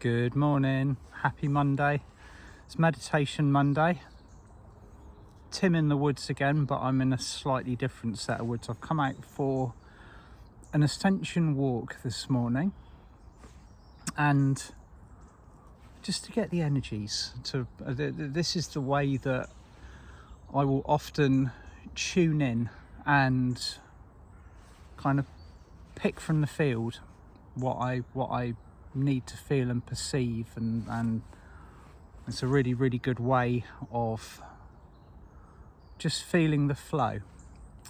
Good morning, happy Monday. It's Meditation Monday. Tim in the woods again, but I'm in a slightly different set of woods. I've come out for an ascension walk this morning, and just to get the energies to this is the way that I will often tune in and kind of pick from the field what I need to feel and perceive, and it's a really good way of just feeling the flow.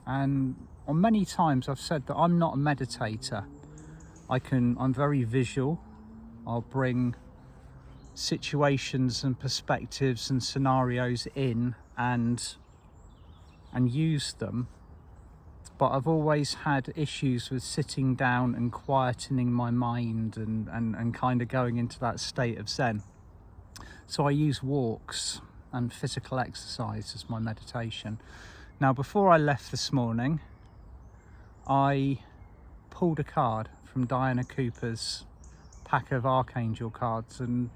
And on many times I've said that I'm not a meditator. I'm very visual. I'll bring situations and perspectives and scenarios in and use them, but I've always had issues with sitting down and quietening my mind and kind of going into that state of Zen. So I use walks and physical exercise as my meditation. Now, before I left this morning, I pulled a card from Diana Cooper's pack of Archangel cards, and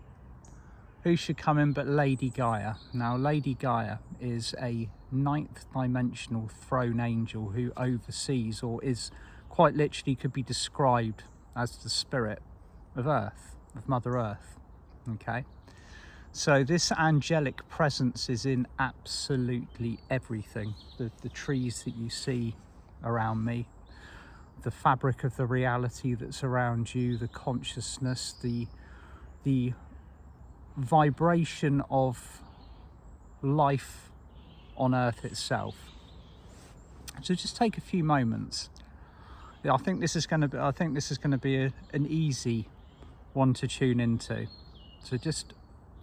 who should come in but Lady Gaia. Now, Lady Gaia is a 9th dimensional throne angel who oversees, or is quite literally could be described as the spirit of Earth, of Mother Earth. Okay, so this angelic presence is in absolutely everything. The trees that you see around me, the fabric of the reality that's around you, the consciousness, the vibration of life on Earth itself. So just take a few moments. I think this is going to be an easy one to tune into. So just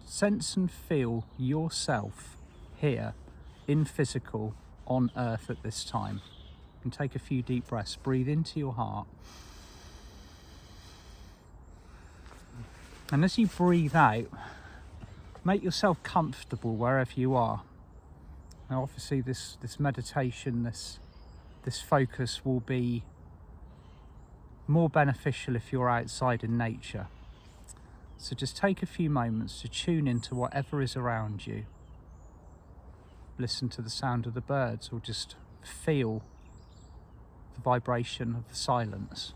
sense and feel yourself here in physical on Earth at this time. And take a few deep breaths. Breathe into your heart. And as you breathe out, make yourself comfortable wherever you are. Now, obviously, this meditation, this focus will be more beneficial if you're outside in nature. So just take a few moments to tune into whatever is around you. Listen to the sound of the birds, or just feel the vibration of the silence.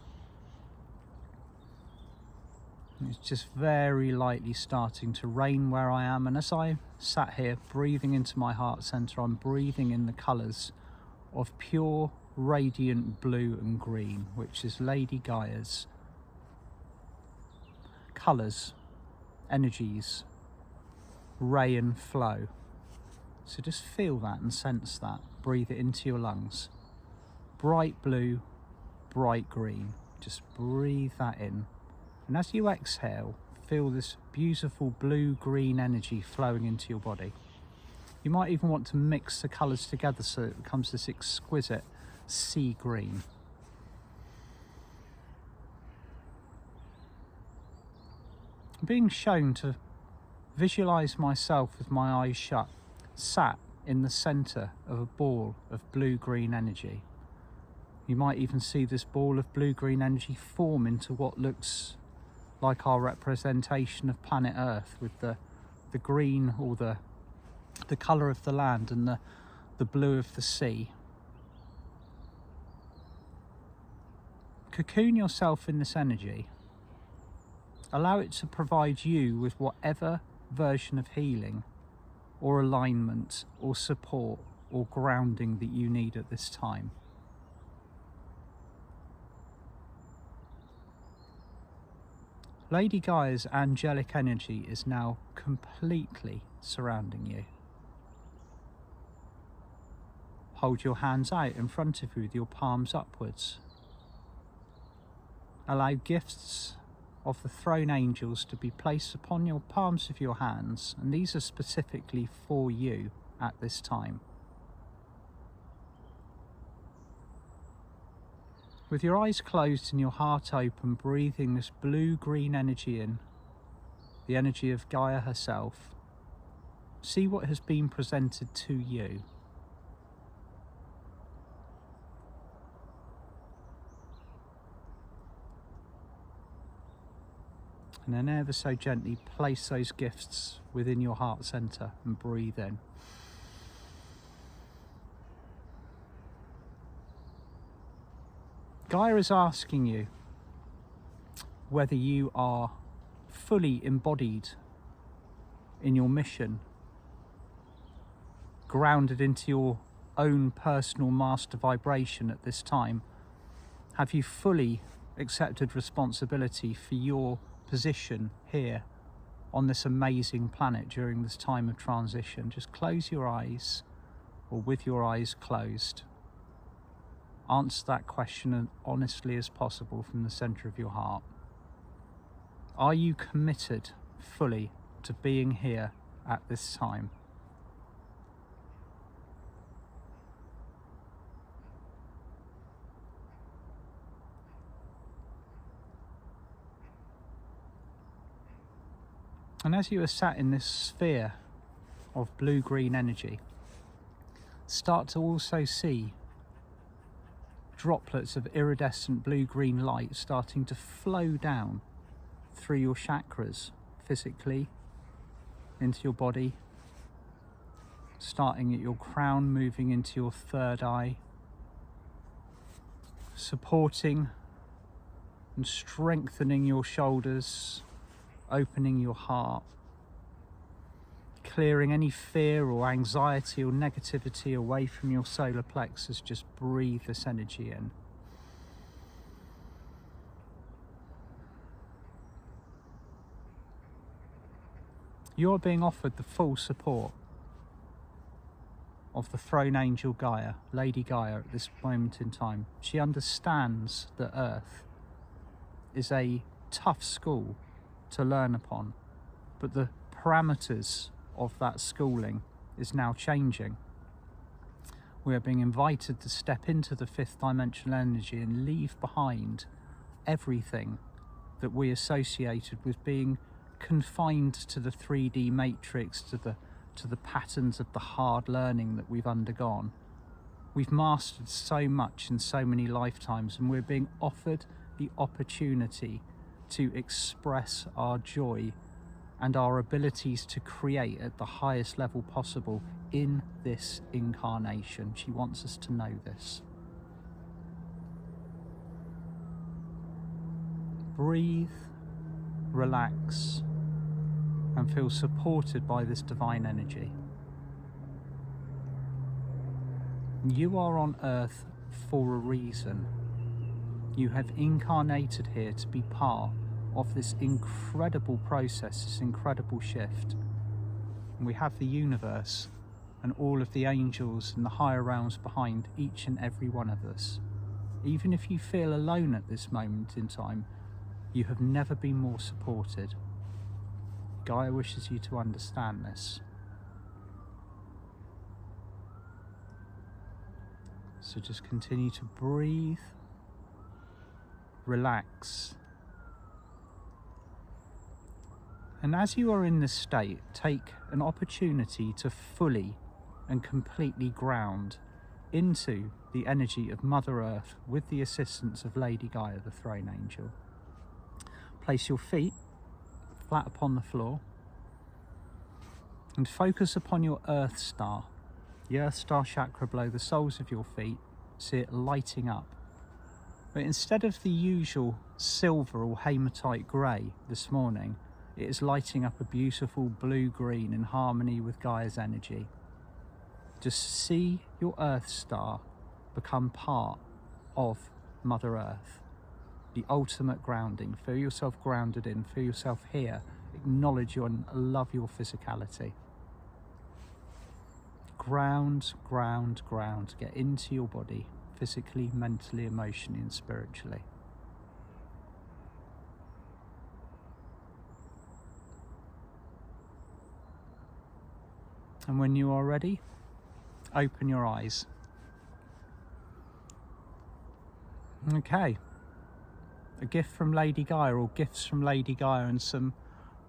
It's just very lightly starting to rain where I am, and as I sat here breathing into my heart center, I'm breathing in the colours of pure radiant blue and green, which is Lady Gaia's colours, energies, ray and flow. So just feel that and sense that. Breathe it into your lungs. Bright blue, bright green. Just breathe that in. And as you exhale, feel this beautiful blue-green energy flowing into your body. You might even want to mix the colours together so it becomes this exquisite sea green. I'm being shown to visualise myself with my eyes shut, sat in the centre of a ball of blue-green energy. You might even see this ball of blue-green energy form into what looks like our representation of planet Earth, with the green, or the colour of the land, and the blue of the sea. Cocoon yourself in this energy. Allow it to provide you with whatever version of healing or alignment or support or grounding that you need at this time. Lady Gaia's angelic energy is now completely surrounding you. Hold your hands out in front of you with your palms upwards. Allow gifts of the throne angels to be placed upon your palms of your hands, and these are specifically for you at this time. With your eyes closed and your heart open, breathing this blue-green energy in, the energy of Gaia herself, see what has been presented to you. And then ever so gently place those gifts within your heart center and breathe in. Gaia is asking you whether you are fully embodied in your mission, grounded into your own personal master vibration at this time. Have you fully accepted responsibility for your position here on this amazing planet during this time of transition? Just close your eyes, or with your eyes closed, answer that question as honestly as possible from the center of your heart. Are you committed fully to being here at this time? And as you are sat in this sphere of blue-green energy, start to also see droplets of iridescent blue-green light starting to flow down through your chakras physically into your body, starting at your crown, moving into your third eye, supporting and strengthening your shoulders, opening your heart, clearing any fear or anxiety or negativity away from your solar plexus. Just breathe this energy in. You are being offered the full support of the throne angel Gaia, Lady Gaia, at this moment in time. She understands that Earth is a tough school to learn upon, but the parameters of that schooling is now changing. We are being invited to step into the fifth dimensional energy and leave behind everything that we associated with being confined to the 3D matrix, to the patterns of the hard learning that we've undergone. We've mastered so much in so many lifetimes, and we're being offered the opportunity to express our joy and our abilities to create at the highest level possible in this incarnation. She wants us to know this. Breathe, relax, and feel supported by this divine energy. You are on Earth for a reason. You have incarnated here to be part of this incredible process, this incredible shift. And we have the universe and all of the angels and the higher realms behind each and every one of us. Even if you feel alone at this moment in time, you have never been more supported. Gaia wishes you to understand this. So just continue to breathe, relax. And as you are in this state, take an opportunity to fully and completely ground into the energy of Mother Earth with the assistance of Lady Gaia, the throne angel. Place your feet flat upon the floor and focus upon your Earth Star, the Earth Star chakra below the soles of your feet. See it lighting up. But instead of the usual silver or hematite grey this morning, it is lighting up a beautiful blue-green in harmony with Gaia's energy. Just see your Earth Star become part of Mother Earth, the ultimate grounding. Feel yourself grounded in, feel yourself here. Acknowledge and love your physicality. Ground, ground, ground. Get into your body, physically, mentally, emotionally, and spiritually. And when you are ready, open your eyes. Okay. A gift from Lady Gaia, or gifts from Lady Gaia, and some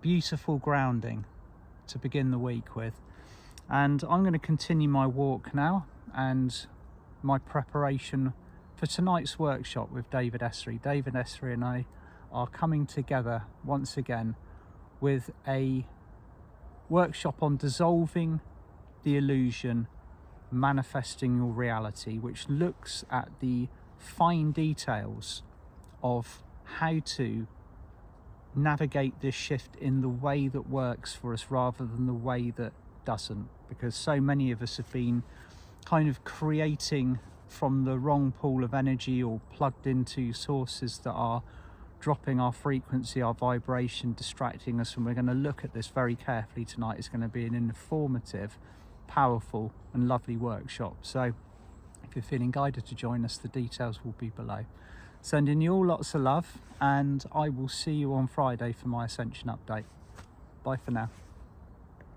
beautiful grounding to begin the week with. And I'm going to continue my walk now and my preparation for tonight's workshop with David Essery. David Essery and I are coming together once again with a workshop on dissolving the illusion, manifesting your reality, which looks at the fine details of how to navigate this shift in the way that works for us rather than the way that doesn't, because so many of us have been kind of creating from the wrong pool of energy or plugged into sources that are dropping our frequency, our vibration, distracting us. And we're going to look at this very carefully tonight. It's going to be an informative, powerful and lovely workshop. So if you're feeling guided to join us, the details will be below. Sending you all lots of love, and I will see you on Friday for my Ascension update. Bye for now.